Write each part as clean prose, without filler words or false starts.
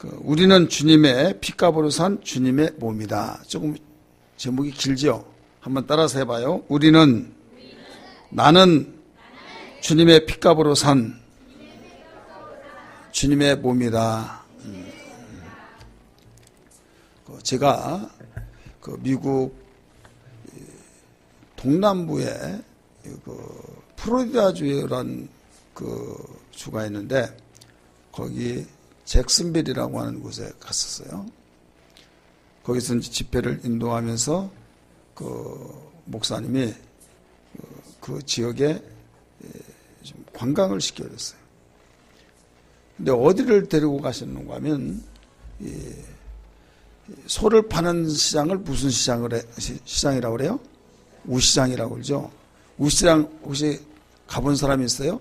우리는 주님의 핏값으로 산 주님의 몸이다. 조금 제목이 길죠? 한번 따라서 해봐요. 나는 주님의 핏값으로 산 주님의 몸이다. 제가 미국 동남부에 플로리다주라는 주가 있는데 거기 잭슨빌이라고 하는 곳에 갔었어요. 거기서 이제 집회를 인도하면서 목사님이 그 지역에 좀 관광을 시켜줬어요. 근데 어디를 데리고 가셨는가 하면 소를 파는 시장을 무슨 시장이라고 그래요? 우시장이라고 그러죠. 우시장 혹시 가본 사람이 있어요?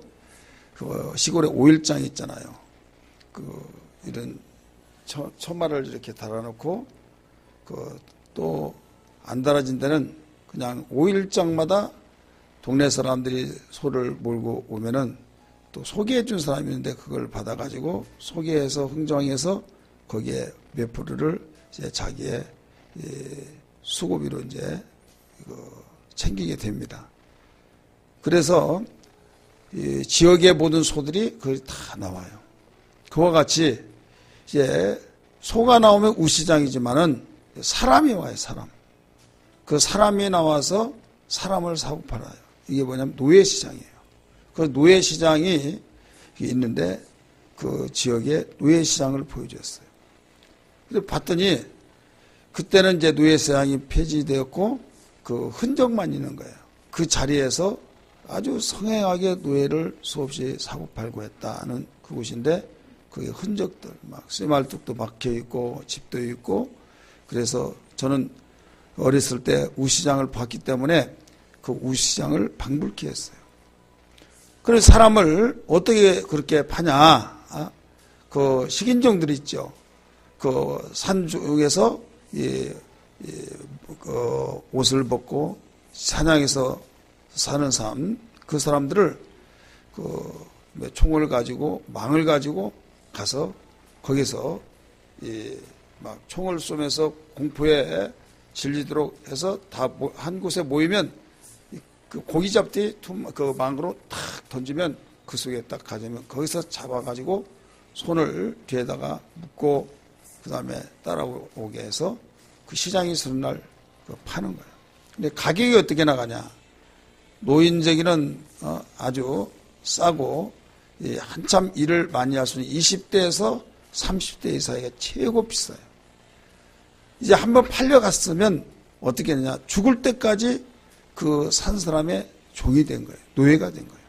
시골에 오일장 있잖아요. 이런 초마를 이렇게 달아놓고 또 안 달아진 데는 그냥 오일장마다 동네 사람들이 소를 몰고 오면은 또 소개해 준 사람이 있는데 그걸 받아가지고 소개해서 흥정해서 거기에 몇 프로를 이제 자기의 수고비로 이제 챙기게 됩니다. 그래서 지역의 모든 소들이 거기 다 나와요. 그와 같이 이제 소가 나오면 우시장이지만은 사람이 와요, 사람. 그 사람이 나와서 사람을 사고 팔아요. 이게 뭐냐면 노예시장이에요. 그 노예시장이 있는데 그 지역에 노예시장을 보여줬어요. 그래서 봤더니 그때는 이제 노예시장이 폐지되었고 그 흔적만 있는 거예요. 그 자리에서 아주 성행하게 노예를 수없이 사고 팔고 했다는 그곳인데 그 흔적들 막 쇠말뚝도 박혀 있고 집도 있고 그래서 저는 어렸을 때 우시장을 봤기 때문에 그 우시장을 방불케 했어요. 그래서 사람을 어떻게 그렇게 파냐? 그 식인종들 있죠. 그 산 중에서 옷을 벗고 사냥해서 사는 사람, 그 사람들을 총을 가지고 망을 가지고 가서 거기서 막 총을 쏘면서 공포에 질리도록 해서 다 한 곳에 모이면 그 고기 잡듯이 그 망으로 탁 던지면 그 속에 딱 가지면 거기서 잡아가지고 손을 뒤에다가 묶고 그 다음에 따라오게 해서 그 시장이 서는 날 파는 거예요. 근데 가격이 어떻게 나가냐? 노인재기는 아주 싸고 한참 일을 많이 할 수 있는 20대에서 30대 이상이 최고 비싸요. 이제 한번 팔려갔으면 어떻게 했느냐? 죽을 때까지 그 산 사람의 종이 된 거예요. 노예가 된 거예요.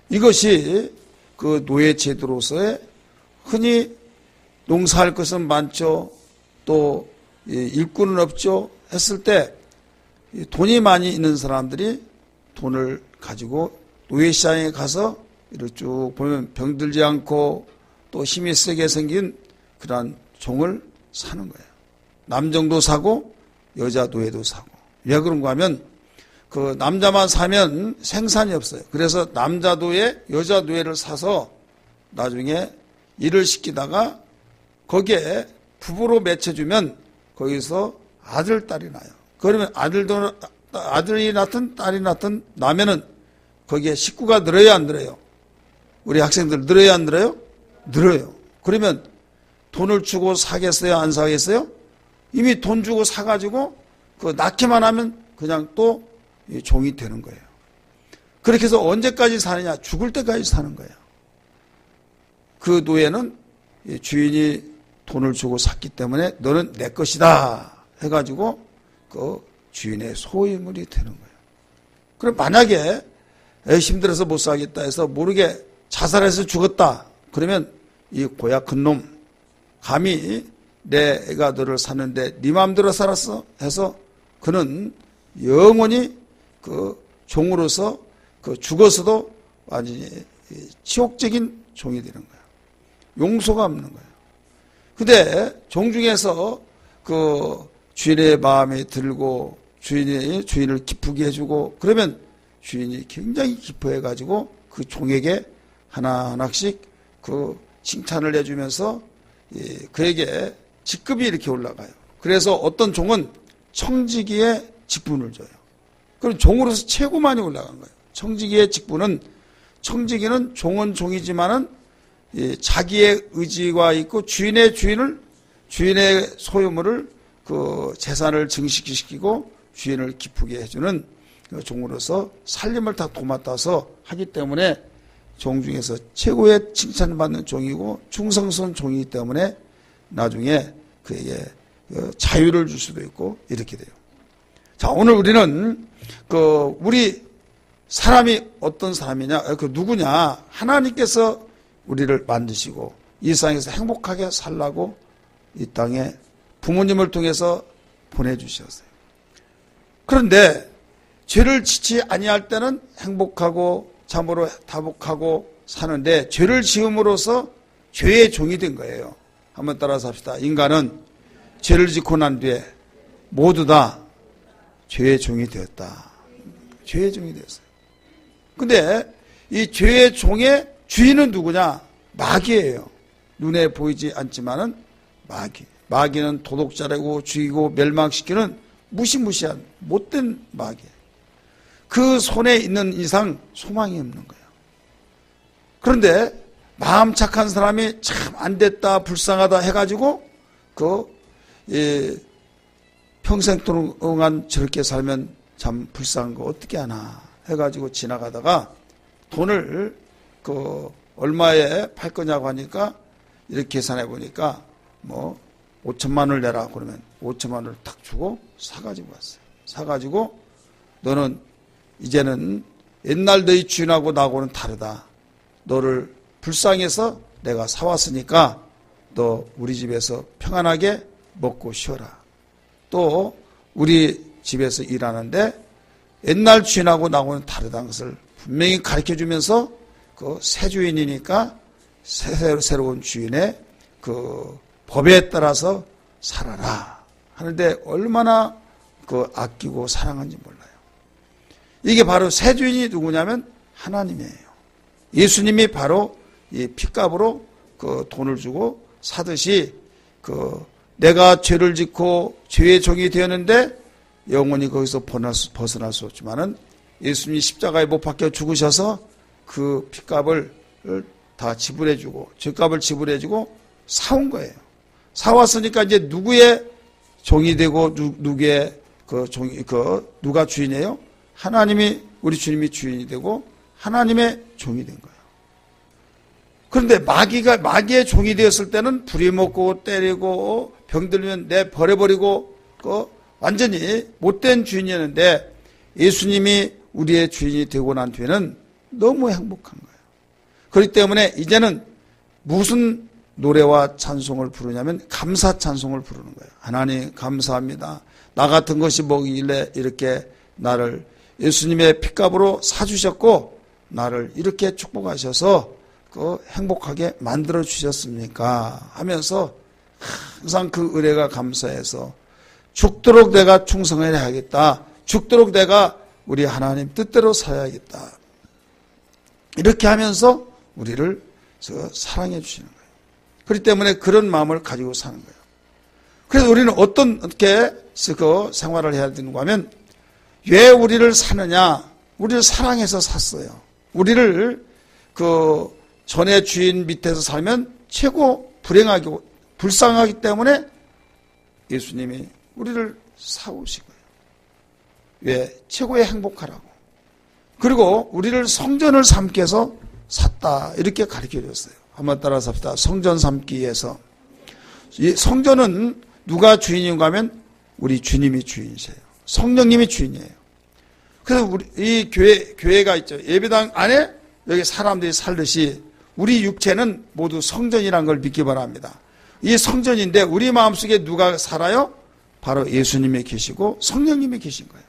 이것이 그 노예 제도로서의 흔히 농사할 것은 많죠. 또 일꾼은 없죠. 했을 때 돈이 많이 있는 사람들이 돈을 가지고 노예시장에 가서 이렇게 쭉 보면 병들지 않고 또 힘이 세게 생긴 그러한 종을 사는 거예요. 남종도 사고 여자 노예도 사고. 왜 그런가 하면 그 남자만 사면 생산이 없어요. 그래서 남자 노예, 여자 노예를 사서 나중에 일을 시키다가 거기에 부부로 맺혀주면 거기서 아들, 딸이 나요. 그러면 아들이 낳든 딸이 낳든 나면은 거기에 식구가 늘어야 안 늘어요? 우리 학생들 늘어야 안 늘어요? 늘어요. 그러면 돈을 주고 사겠어요? 안 사겠어요? 이미 돈 주고 사가지고 그 낳기만 하면 그냥 또 종이 되는 거예요. 그렇게 해서 언제까지 사느냐? 죽을 때까지 사는 거예요. 그 노예는 주인이 돈을 주고 샀기 때문에 너는 내 것이다 해가지고 그 주인의 소유물이 되는 거예요. 그럼 만약에 힘들어서 못 사겠다 해서 모르게 자살해서 죽었다. 그러면 이 고약한 놈 감히 내가 너를 샀는데 네 마음대로 살았어 해서 그는 영원히 그 종으로서 그 죽어서도 완전히 치욕적인 종이 되는 거예요. 용서가 없는 거예요. 근데 종 중에서 그 주인의 마음에 들고 주인을 기쁘게 해주고 그러면 주인이 굉장히 기뻐해가지고 그 종에게 하나하나씩 그 칭찬을 해주면서 그에게 직급이 이렇게 올라가요. 그래서 어떤 종은 청지기의 직분을 줘요. 그럼 종으로서 최고 많이 올라간 거예요. 청지기의 직분은, 청지기는 종은 종이지만은 자기의 의지가 있고 주인의 소유물을 그 재산을 증식시키고 주인을 기쁘게 해주는 종으로서 살림을 다 도맡아서 하기 때문에 종 중에서 최고의 칭찬받는 종이고 충성스러운 종이기 때문에 나중에 그에게 자유를 줄 수도 있고 이렇게 돼요. 자, 오늘 우리는 우리 사람이 어떤 사람이냐, 누구냐, 하나님께서 우리를 만드시고 이 세상에서 행복하게 살라고 이 땅에 부모님을 통해서 보내주셨어요. 그런데 죄를 짓지 아니할 때는 행복하고 참으로 다복하고 사는데 죄를 지음으로써 죄의 종이 된 거예요. 한번 따라서 합시다. 인간은 죄를 짓고 난 뒤에 모두 다 죄의 종이 되었다. 죄의 종이 되었어요. 근데 이 죄의 종의 주인은 누구냐? 마귀예요. 눈에 보이지 않지만은 마귀. 마귀는 도둑질하고 죽이고 멸망시키는 무시무시한 못된 마귀예요. 그 손에 있는 이상 소망이 없는 거예요. 그런데 마음 착한 사람이 참 안됐다, 불쌍하다 해가지고 평생 동안 저렇게 살면 참 불쌍한 거 어떻게 하나 해가지고 지나가다가 돈을 얼마에 팔 거냐고 하니까 이렇게 계산해 보니까 5천만 원을 내라 그러면 5천만 원을 탁 주고 사가지고 왔어요. 사가지고 너는 이제는 옛날 너희 주인하고 나하고는 다르다. 너를 불쌍해서 내가 사왔으니까 너 우리 집에서 평안하게 먹고 쉬어라. 또 우리 집에서 일하는데 옛날 주인하고 나하고는 다르다는 것을 분명히 가르쳐주면서 새 주인이니까 새로운 주인의 법에 따라서 살아라 하는데 얼마나 아끼고 사랑하는지 몰라요. 이게 바로 새 주인이 누구냐면 하나님이에요. 예수님이 바로 이 핏값으로 돈을 주고 사듯이 내가 죄를 짓고 죄의 종이 되었는데 영원히 거기서 벗어날 수 없지만은 예수님이 십자가에 못 박혀 죽으셔서 그 핏값을 다 지불해주고 죄값을 지불해주고 사온 거예요. 사왔으니까 이제 누구의 종이 되고 누구의 누가 주인이에요? 하나님이 우리 주님이 주인이 되고 하나님의 종이 된 거예요. 그런데 마귀의 종이 되었을 때는 부려먹고 때리고 병들면 버려버리고 완전히 못된 주인이었는데 예수님이 우리의 주인이 되고 난 뒤에는 너무 행복한 거예요. 그렇기 때문에 이제는 무슨 노래와 찬송을 부르냐면 감사 찬송을 부르는 거예요. 하나님 감사합니다. 나 같은 것이 뭐길래 이렇게 나를 예수님의 핏값으로 사주셨고 나를 이렇게 축복하셔서 행복하게 만들어 주셨습니까 하면서 항상 그 은혜가 감사해서 죽도록 내가 충성을 해야겠다. 죽도록 내가 우리 하나님 뜻대로 살아야겠다. 이렇게 하면서 우리를 사랑해 주시는 거예요. 그렇기 때문에 그런 마음을 가지고 사는 거예요. 그래서 우리는 어떻게 생활을 해야 되는가 하면 왜 우리를 사느냐? 우리를 사랑해서 샀어요. 우리를 전의 주인 밑에서 살면 최고 불행하고 불쌍하기 때문에 예수님이 우리를 사오신 거예요. 왜? 최고의 행복하라고. 그리고 우리를 성전을 삼기 위해서 샀다. 이렇게 가르쳐 줬어요. 한번 따라서 합시다. 성전 삼기 위해서. 이 성전은 누가 주인인가 하면 우리 주님이 주인이세요. 성령님이 주인이에요. 그래서 이 교회가 있죠. 예배당 안에 여기 사람들이 살듯이 우리 육체는 모두 성전이라는 걸 믿기 바랍니다. 이 성전인데 우리 마음속에 누가 살아요? 바로 예수님이 계시고 성령님이 계신 거예요.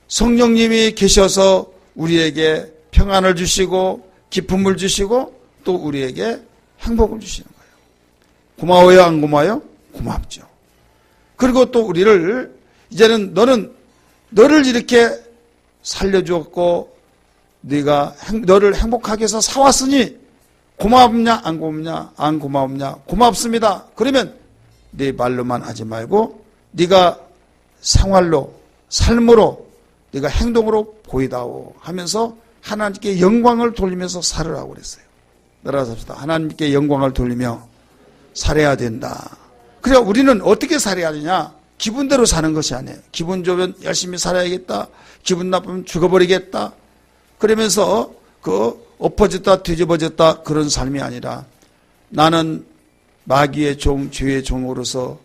성령님이 계셔서 우리에게 평안을 주시고 기쁨을 주시고 또 우리에게 행복을 주시는 거예요. 고마워요? 안 고마워요? 고맙죠. 그리고 또 우리를 이제는 너를 이렇게 살려주었고 너를 행복하게 해서 사왔으니 고맙냐 안 고맙냐 안 고맙냐 고맙습니다. 그러면 네 말로만 하지 말고 네가 생활로 삶으로 네가 행동으로 보이다오 하면서 하나님께 영광을 돌리면서 살으라고 그랬어요. 따라서 합시다. 하나님께 영광을 돌리며 살아야 된다. 그래야 우리는 어떻게 살아야 되냐? 기분대로 사는 것이 아니에요. 기분 좋으면 열심히 살아야겠다. 기분 나쁘면 죽어버리겠다. 그러면서 엎어졌다 뒤집어졌다 그런 삶이 아니라 나는 마귀의 종, 죄의 종으로서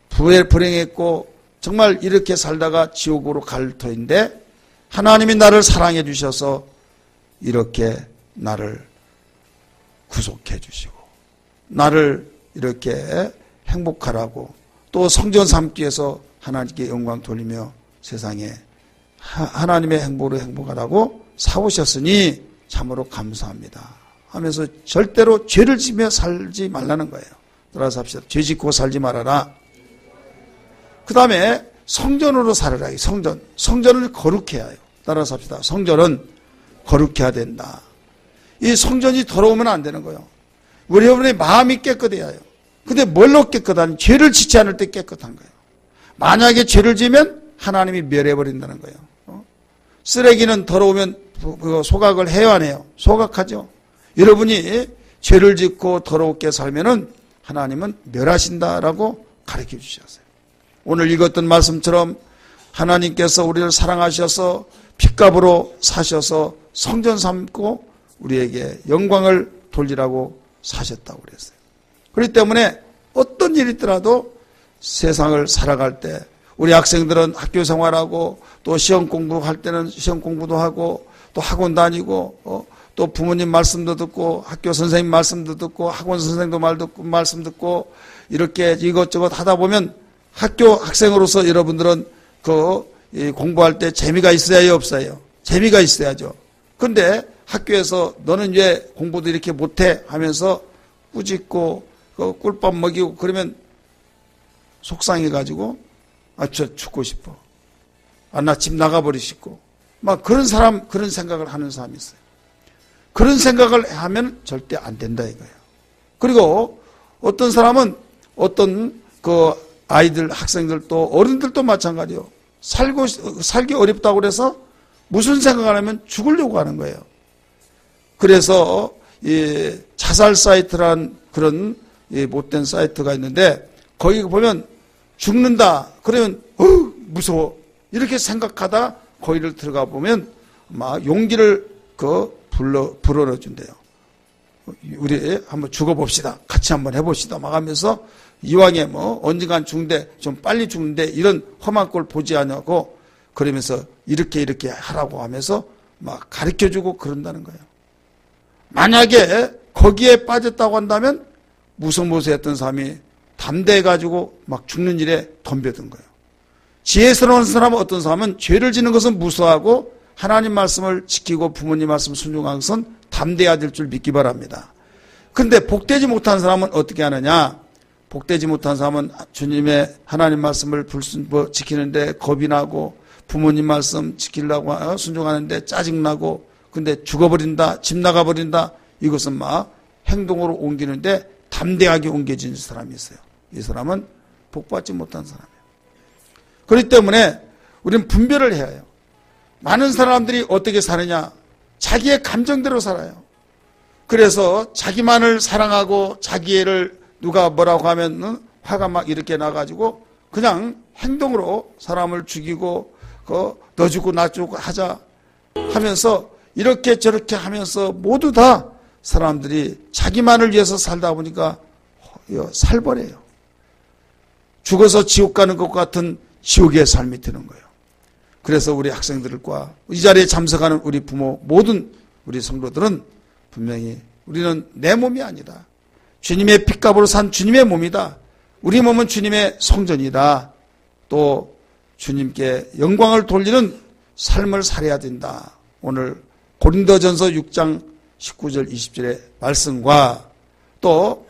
불행했고 정말 이렇게 살다가 지옥으로 갈 터인데 하나님이 나를 사랑해 주셔서 이렇게 나를 구속해 주시고 나를 이렇게 행복하라고 또 성전 삼기 위해서 하나님께 영광 돌리며 세상에 하나님의 행복으로 행복하라고 사오셨으니 참으로 감사합니다 하면서 절대로 죄를 지며 살지 말라는 거예요. 따라서 합시다. 죄 짓고 살지 말아라. 그 다음에 성전으로 살아라. 성전을 거룩해야 해요. 따라서 합시다. 성전은 거룩해야 된다. 이 성전이 더러우면 안 되는 거예요. 우리 여러분의 마음이 깨끗해야 해요. 근데 뭘로 깨끗하니? 죄를 짓지 않을 때 깨끗한 거예요. 만약에 죄를 지면 하나님이 멸해버린다는 거예요. 쓰레기는 더러우면 소각을 해요, 안 해요? 소각하죠. 여러분이 죄를 짓고 더럽게 살면은 하나님은 멸하신다라고 가르쳐 주셨어요. 오늘 읽었던 말씀처럼 하나님께서 우리를 사랑하셔서 핏값으로 사셔서 성전 삼고 우리에게 영광을 돌리라고 사셨다고 그랬어요. 그렇기 때문에 어떤 일이 있더라도 세상을 살아갈 때 우리 학생들은 학교 생활하고 또 시험 공부할 때는 시험 공부도 하고 또 학원 다니고 또 부모님 말씀도 듣고 학교 선생님 말씀도 듣고 학원 선생도 말씀 듣고 이렇게 이것저것 하다 보면 학교 학생으로서 여러분들은 공부할 때 재미가 있어야 해요, 없어요? 재미가 있어야죠. 근데 학교에서 너는 왜 공부도 이렇게 못해 하면서 꾸짖고 꿀밥 먹이고 그러면 속상해가지고 저 죽고 싶어. 나 집 나가버리시고 막 그런 생각을 하는 사람이 있어요. 그런 생각을 하면 절대 안 된다 이거예요. 그리고 어떤 사람은 어떤 아이들, 학생들도 어른들도 마찬가지예요. 살기 어렵다고 그래서 무슨 생각을 하면 죽으려고 하는 거예요. 그래서 이 자살 사이트란 그런 못된 사이트가 있는데 거기 보면 죽는다 그러면 무서워 이렇게 생각하다 거기를 들어가 보면 막 용기를 불어넣어준대요. 우리 한번 죽어봅시다. 같이 한번 해봅시다. 막 하면서 이왕에 언젠간 죽는데 좀 빨리 죽는데 이런 험한 꼴 보지 않냐고 그러면서 이렇게 하라고 하면서 막 가르쳐주고 그런다는 거예요. 만약에 거기에 빠졌다고 한다면 무서무서했던 사람이 담대해가지고 막 죽는 일에 덤벼든 거예요. 지혜스러운 사람은 어떤 사람은 죄를 지는 것은 무서워하고 하나님 말씀을 지키고 부모님 말씀 순종하는 것은 담대해야 될 줄 믿기 바랍니다. 근데 복되지 못한 사람은 어떻게 하느냐? 복되지 못한 사람은 주님의 하나님 말씀을 지키는데 겁이 나고 부모님 말씀 지키려고 순종하는데 짜증나고 근데 죽어버린다, 집 나가버린다 이것은 막 행동으로 옮기는데 담대하게 옮겨진 사람이 있어요. 이 사람은 복받지 못한 사람이에요. 그렇기 때문에 우리는 분별을 해야 해요. 많은 사람들이 어떻게 사느냐? 자기의 감정대로 살아요. 그래서 자기만을 사랑하고 자기를 누가 뭐라고 하면 화가 막 이렇게 나가지고 그냥 행동으로 사람을 죽이고 너 죽고 나 죽고 하자 하면서 이렇게 저렇게 하면서 모두 다 사람들이 자기만을 위해서 살다 보니까 살벌해요. 죽어서 지옥 가는 것 같은 지옥의 삶이 되는 거예요. 그래서 우리 학생들과 이 자리에 참석하는 우리 부모 모든 우리 성도들은 분명히 우리는 내 몸이 아니다. 주님의 핏값으로 산 주님의 몸이다. 우리 몸은 주님의 성전이다. 또 주님께 영광을 돌리는 삶을 살아야 된다. 오늘 고린도전서 6장 19절 20절의 말씀과 또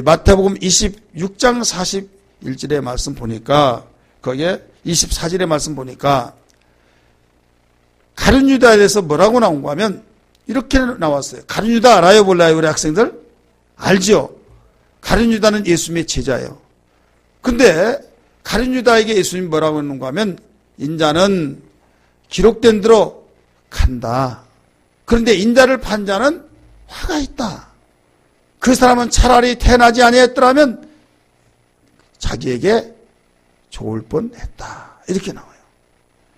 마태복음 26장 41절의 말씀 보니까 거기에 24절의 말씀 보니까 가룟 유다에 대해서 뭐라고 나온가 하면 이렇게 나왔어요. 가룟 유다 알아요? 몰라요? 우리 학생들? 알죠? 가룟 유다는 예수님의 제자예요. 근데 가룟 유다에게 예수님이 뭐라고 했는가 하면 인자는 기록된 대로 간다. 그런데 인자를 판 자는 화가 있다. 그 사람은 차라리 태어나지 아니했더라면 자기에게 좋을 뻔했다. 이렇게 나와요.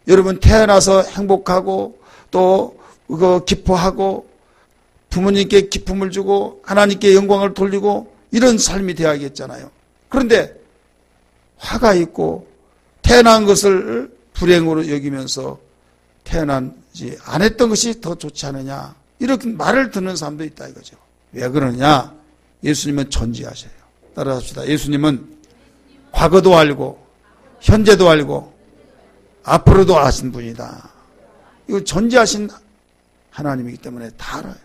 여러분 태어나서 행복하고 또 기뻐하고 부모님께 기쁨을 주고 하나님께 영광을 돌리고 이런 삶이 되어야겠잖아요. 그런데 화가 있고 태어난 것을 불행으로 여기면서 태어나지 않았던 것이 더 좋지 않느냐 이렇게 말을 듣는 사람도 있다 이거죠. 왜 그러냐? 예수님은 전지하셔요. 따라합시다. 예수님은 과거도 알고 현재도 알고 앞으로도 아신 분이다. 이거 전지하신 하나님이기 때문에 다 알아요.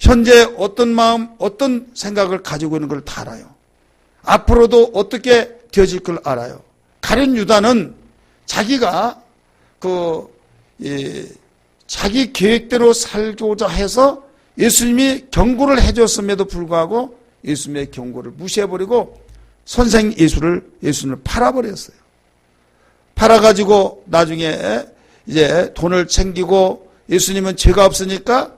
현재 어떤 마음, 어떤 생각을 가지고 있는 걸 다 알아요. 앞으로도 어떻게 되어질 걸 알아요. 가룟 유다는 자기가 자기 계획대로 살고자 해서 예수님이 경고를 해줬음에도 불구하고 예수님의 경고를 무시해버리고 선생 예수님을 팔아버렸어요. 팔아가지고 나중에 이제 돈을 챙기고 예수님은 죄가 없으니까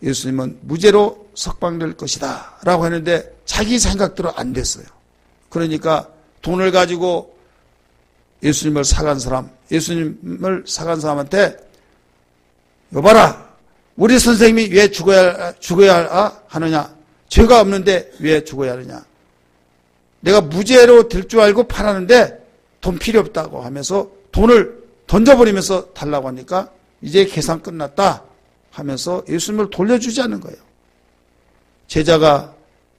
예수님은 무죄로 석방될 것이다 라고 했는데 자기 생각대로 안 됐어요. 그러니까 돈을 가지고 예수님을 사간 사람한테 여봐라, 우리 선생님이 왜 죽어야 하느냐? 죄가 없는데 왜 죽어야 하느냐? 내가 무죄로 될 줄 알고 팔았는데 돈 필요 없다고 하면서 돈을 던져버리면서 달라고 하니까 이제 계산 끝났다 하면서 예수님을 돌려주지 않는 거예요.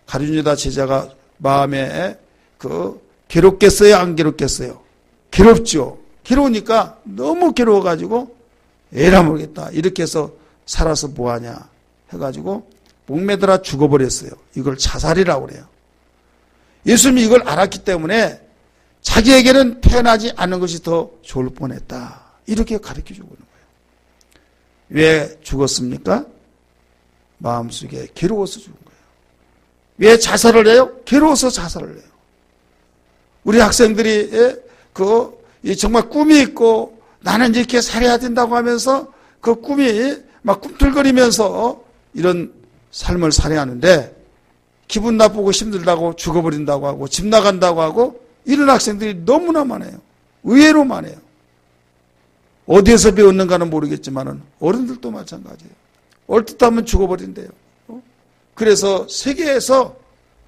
가룟 유다 제자가 마음에 괴롭겠어요? 안 괴롭겠어요? 괴롭죠. 괴로우니까 너무 괴로워가지고 에라 모르겠다. 이렇게 해서 살아서 뭐하냐 해가지고 목매달아 죽어버렸어요. 이걸 자살이라고 그래요. 예수님이 이걸 알았기 때문에 자기에게는 태어나지 않는 것이 더 좋을 뻔했다. 이렇게 가르쳐주고 있는 거예요. 왜 죽었습니까? 마음속에 괴로워서 죽은 거예요. 왜 자살을 해요? 괴로워서 자살을 해요. 우리 학생들이 정말 꿈이 있고 나는 이렇게 살아야 된다고 하면서 그 꿈이 막 꿈틀거리면서 이런 삶을 살아야 하는데 기분 나쁘고 힘들다고 죽어버린다고 하고 집 나간다고 하고 이런 학생들이 너무나 많아요. 의외로 많아요. 어디에서 배웠는가는 모르겠지만 어른들도 마찬가지예요. 얼뜻하면 죽어버린대요. 그래서 세계에서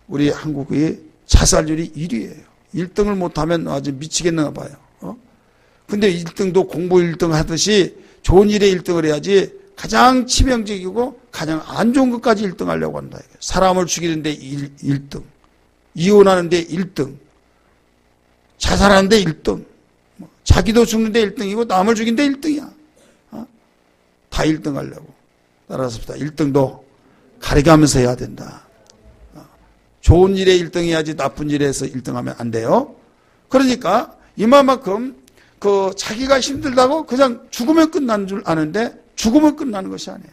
우리 한국의 자살률이 1위예요. 1등을 못하면 아주 미치겠나 봐요. 근데 1등도 공부 1등 하듯이 좋은 일에 1등을 해야지 가장 치명적이고 가장 안 좋은 것까지 1등 하려고 한다. 사람을 죽이는데 1등, 이혼하는데 1등, 자살하는데 1등, 자기도 죽는데 1등이고 남을 죽이는데 1등이야. 다 1등 하려고. 따라서 1등도 가려가면서 해야 된다. 좋은 일에 1등 해야지 나쁜 일에서 1등 하면 안 돼요. 그러니까 이만큼 자기가 힘들다고 그냥 죽으면 끝나는 줄 아는데 죽으면 끝나는 것이 아니에요.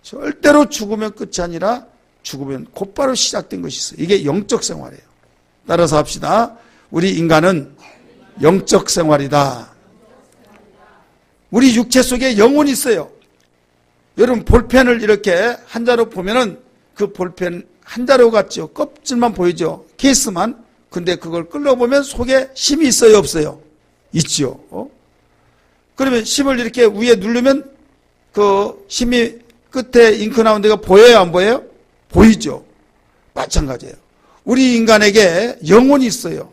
절대로 죽으면 끝이 아니라 죽으면 곧바로 시작된 것이 있어요. 이게 영적 생활이에요. 따라서 합시다. 우리 인간은 영적 생활이다. 우리 육체 속에 영혼이 있어요. 여러분 볼펜을 이렇게 한자로 보면은 그 볼펜 한자로 같죠. 껍질만 보이죠. 케이스만. 근데 그걸 끌어보면 속에 심이 있어요, 없어요? 있죠. 그러면 심을 이렇게 위에 누르면 그 심이 끝에 잉크 나온 데가 보여요, 안 보여요? 보이죠. 마찬가지예요. 우리 인간에게 영혼이 있어요.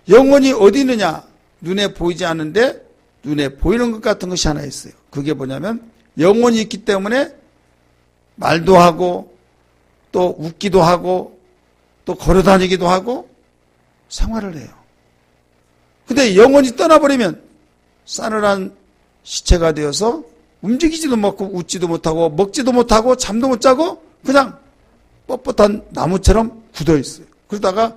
영혼이 어디 있느냐? 눈에 보이지 않는데 눈에 보이는 것 같은 것이 하나 있어요. 그게 뭐냐면 영혼이 있기 때문에 말도 하고 또 웃기도 하고 또 걸어다니기도 하고 생활을 해요. 근데 영혼이 떠나버리면 싸늘한 시체가 되어서 움직이지도 못하고 웃지도 못하고 먹지도 못하고 잠도 못 자고 그냥 뻣뻣한 나무처럼 굳어 있어요. 그러다가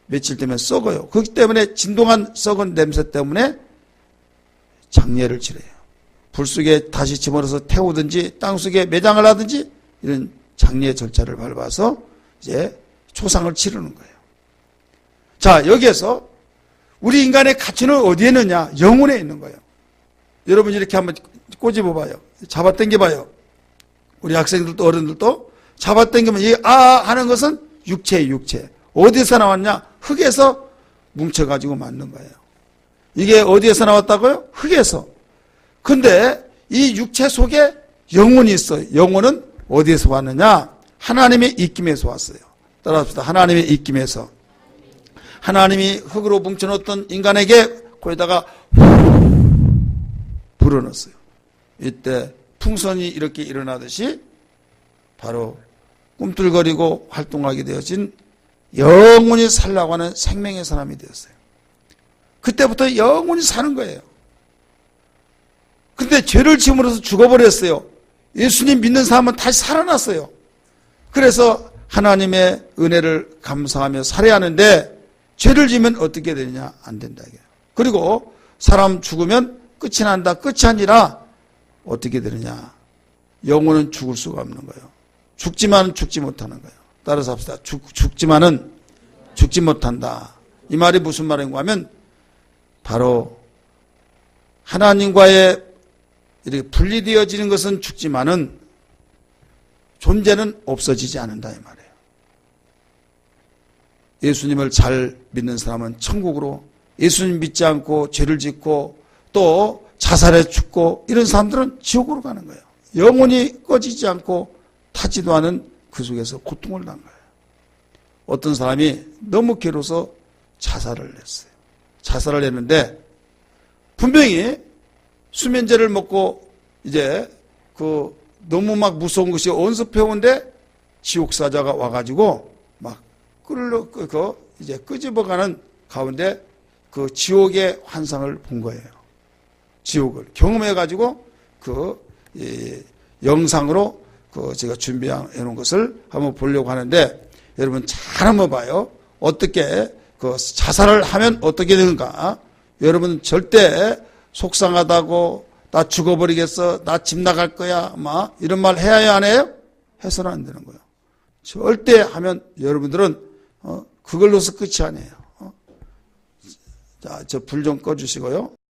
며칠 되면 썩어요. 그렇기 때문에 진동한 썩은 냄새 때문에 장례를 치러요. 불 속에 다시 집어넣어서 태우든지 땅 속에 매장을 하든지 이런 장례 절차를 밟아서 이제 초상을 치르는 거예요. 자, 여기에서 우리 인간의 가치는 어디에 있느냐? 영혼에 있는 거예요. 여러분 이렇게 한번 꼬집어 봐요. 잡아당겨 봐요. 우리 학생들도 어른들도 잡아당기면 이 하는 것은 육체예요, 육체. 어디에서 나왔냐? 흙에서 뭉쳐가지고 만든 거예요. 이게 어디에서 나왔다고요? 흙에서. 근데 이 육체 속에 영혼이 있어요. 영혼은 어디에서 왔느냐? 하나님의 입김에서 왔어요. 따라합시다. 하나님의 입김에서. 하나님이 흙으로 뭉쳐놓았던 인간에게 거기다가 불어넣었어요. 이때 풍선이 이렇게 일어나듯이 바로 꿈틀거리고 활동하게 되어진 영원히 살라고 하는 생명의 사람이 되었어요. 그때부터 영원히 사는 거예요. 근데 죄를 지음으로써 죽어버렸어요. 예수님 믿는 사람은 다시 살아났어요. 그래서 하나님의 은혜를 감사하며 살아야 하는데 죄를 지으면 어떻게 되느냐? 안 된다. 그리고 사람 죽으면 끝이 난다. 끝이 아니라 어떻게 되느냐? 영혼은 죽을 수가 없는 거예요. 죽지만 죽지 못하는 거예요. 따라서 합시다. 죽지만은 죽지 못한다. 이 말이 무슨 말인가 하면 바로 하나님과의 이렇게 분리되어지는 것은 죽지만은 존재는 없어지지 않는다 이 말이에요. 예수님을 잘 믿는 사람은 천국으로, 예수님 믿지 않고 죄를 짓고 또 자살해 죽고 이런 사람들은 지옥으로 가는 거예요. 영혼이 꺼지지 않고 타지도 않은 그 속에서 고통을 난 거예요. 어떤 사람이 너무 괴로워서 자살을 했어요. 자살을 했는데 분명히 수면제를 먹고 이제 그 너무 막 무서운 것이 언습해온데 지옥사자가 와가지고 막 이제 끄집어가는 가운데 그 지옥의 환상을 본 거예요. 지옥을 경험해가지고 영상으로 제가 준비해 놓은 것을 한번 보려고 하는데 여러분 잘 한번 봐요. 어떻게 자살을 하면 어떻게 되는가? 여러분 절대 속상하다고 나 죽어버리겠어, 나 집 나갈 거야, 이런 말 해야 안 해요? 해서는 안 되는 거예요. 절대 하면 여러분들은 그걸로서 끝이 아니에요. 자, 저 불 좀 꺼주시고요.